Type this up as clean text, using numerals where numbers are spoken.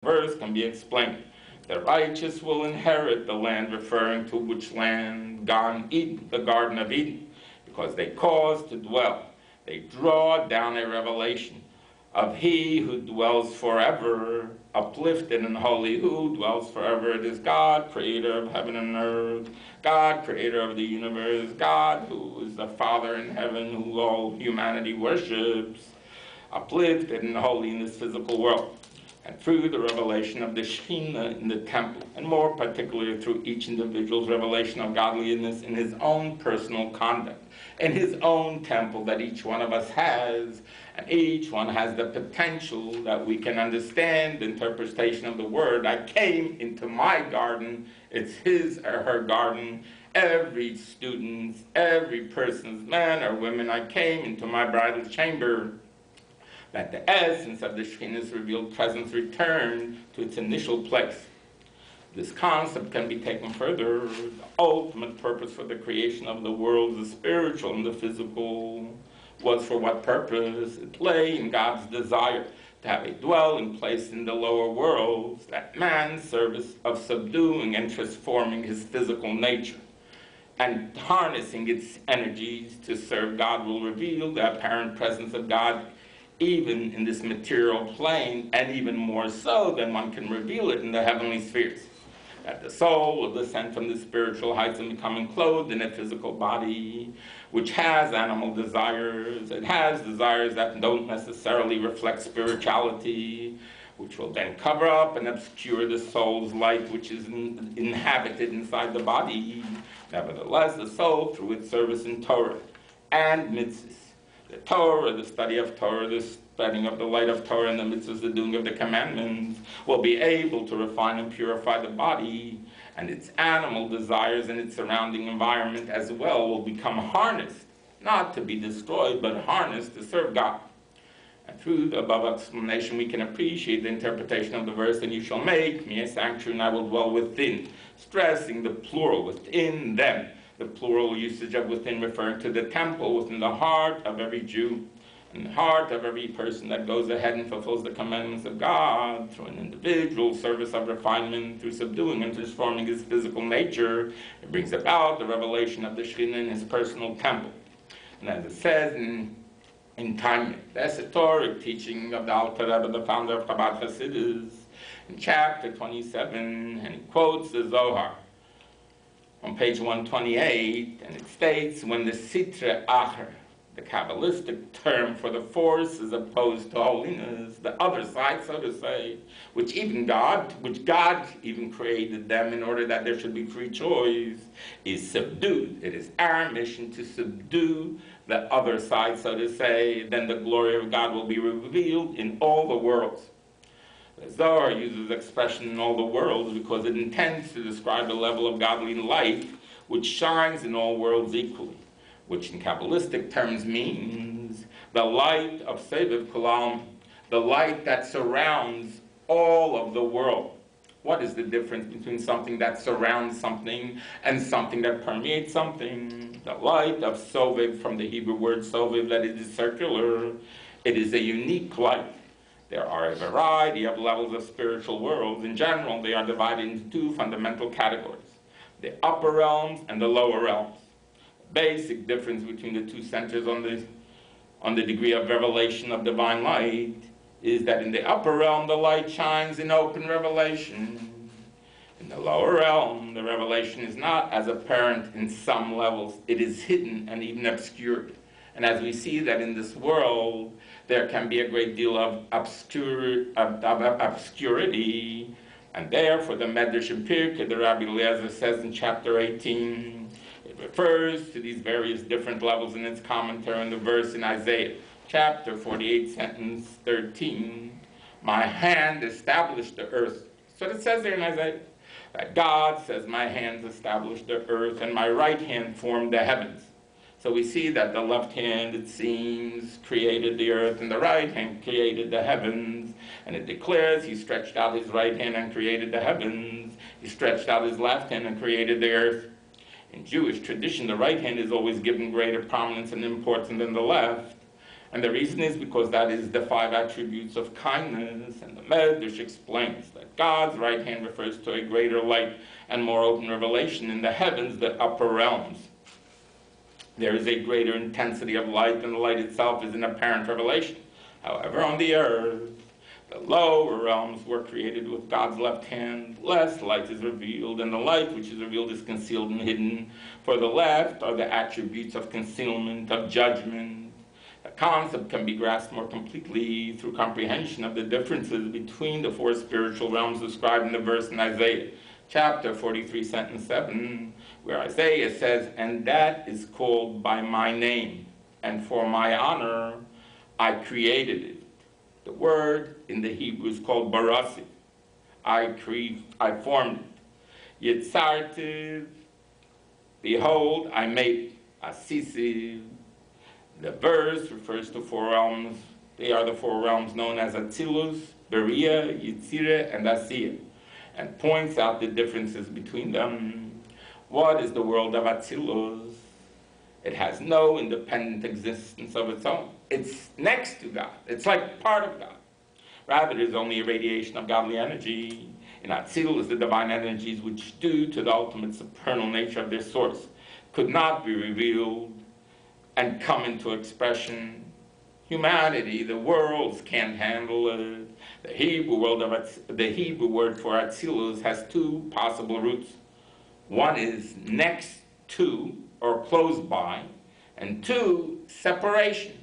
verse can be explained. The righteous will inherit the land, referring to which land? Gan Eden, the Garden of Eden, because they cause to dwell. They draw down a revelation of He who dwells forever, uplifted and holy, who dwells forever. It is God, creator of heaven and earth, God, creator of the universe, God who is the Father in heaven, who all humanity worships, uplifted and holy in this physical world. And through the revelation of the Shekhinah in the temple, and more particularly through each individual's revelation of godliness in his own personal conduct, in his own temple that each one of us has, and each one has the potential that we can understand the interpretation of the word. I came into my garden, it's his or her garden. Every student's, every person's, man or women, I came into my bridal chamber, that the essence of the Shekhinah's revealed presence returned to its initial place. This concept can be taken further. The ultimate purpose for the creation of the world, the spiritual and the physical, was for what purpose? It lay in God's desire to have a dwelling place in the lower worlds, that man's service of subduing and transforming his physical nature and harnessing its energies to serve God will reveal the apparent presence of God even in this material plane, and even more so than one can reveal it in the heavenly spheres. That the soul will descend from the spiritual heights and become enclosed in a physical body, which has animal desires. It has desires that don't necessarily reflect spirituality, which will then cover up and obscure the soul's light, which is inhabited inside the body. Nevertheless, the soul, through its service in Torah and mitzvahs, the Torah, the study of Torah, the studying of the light of Torah, and the mitzvahs, the doing of the commandments, will be able to refine and purify the body, and its animal desires and its surrounding environment as well will become harnessed, not to be destroyed, but harnessed to serve God. And through the above explanation, we can appreciate the interpretation of the verse, and you shall make me a sanctuary, and I will dwell within, stressing the plural, within them. The plural usage of within referring to the temple within the heart of every Jew, and the heart of every person that goes ahead and fulfills the commandments of God through an individual service of refinement, through subduing and transforming his physical nature. It brings about the revelation of the Shekhinah in his personal temple. And as it says in Tanya, the esoteric teaching of the Alter Rebbe, the founder of Chabad Hasidus, in chapter 27, and he quotes the Zohar on page 128, and it states, when the Sitra Acher, the Kabbalistic term for the force, is opposed to holiness, the other side, so to say, which God even created them in order that there should be free choice, is subdued. It is our mission to subdue the other side, so to say. Then the glory of God will be revealed in all the worlds. The Zohar uses the expression in all the worlds because it intends to describe the level of godly light which shines in all worlds equally, which in Kabbalistic terms means the light of Seviv Kulam, the light that surrounds all of the world. What is the difference between something that surrounds something and something that permeates something? The light of Soviv, from the Hebrew word Soviv, that it is circular. It is a unique light. There are a variety of levels of spiritual worlds. In general, they are divided into two fundamental categories: the upper realms and the lower realms. The basic difference between the two centers on the degree of revelation of divine light is that in the upper realm, the light shines in open revelation. In the lower realm, the revelation is not as apparent in some levels. It is hidden and even obscured. And as we see that in this world, there can be a great deal of obscurity, and therefore the Medrash in Pirkei, the Rabbi Lazer says in chapter 18, it refers to these various different levels in its commentary on the verse in Isaiah, chapter 48, sentence 13, my hand established the earth. So it says there in Isaiah, that God says, my hands established the earth, and my right hand formed the heavens. So we see that the left hand, it seems, created the earth, and the right hand created the heavens. And it declares he stretched out his right hand and created the heavens. He stretched out his left hand and created the earth. In Jewish tradition, the right hand is always given greater prominence and importance than the left. And the reason is because that is the 5 attributes of kindness. And the Medrash explains that God's right hand refers to a greater light and more open revelation in the heavens, the upper realms. There is a greater intensity of light, and the light itself is an apparent revelation. However, on the earth, the lower realms were created with God's left hand. Less light is revealed, and the light which is revealed is concealed and hidden. For the left are the attributes of concealment, of judgment. The concept can be grasped more completely through comprehension of the differences between the 4 spiritual realms described in the verse in Isaiah, chapter 43, sentence 7, where Isaiah says, "And that is called by my name, and for my honor I created it." The word in the Hebrew is called Bosi. I formed it. Yitzartiv, behold, I made Asisi. The verse refers to 4 realms. They are the 4 realms known as Atzilus, Beria, Yitzire, and Asiya, and points out the differences between them. What is the world of Atzilus? It has no independent existence of its own. It's next to God. It's like part of God. Rather, it is only a radiation of godly energy. In Atzilus, the divine energies which, due to the ultimate supernal nature of their source, could not be revealed and come into expression. Humanity, the worlds, can't handle it. The Hebrew word for Atzilus has 2 possible roots. One is next to, or close by, and 2, separation.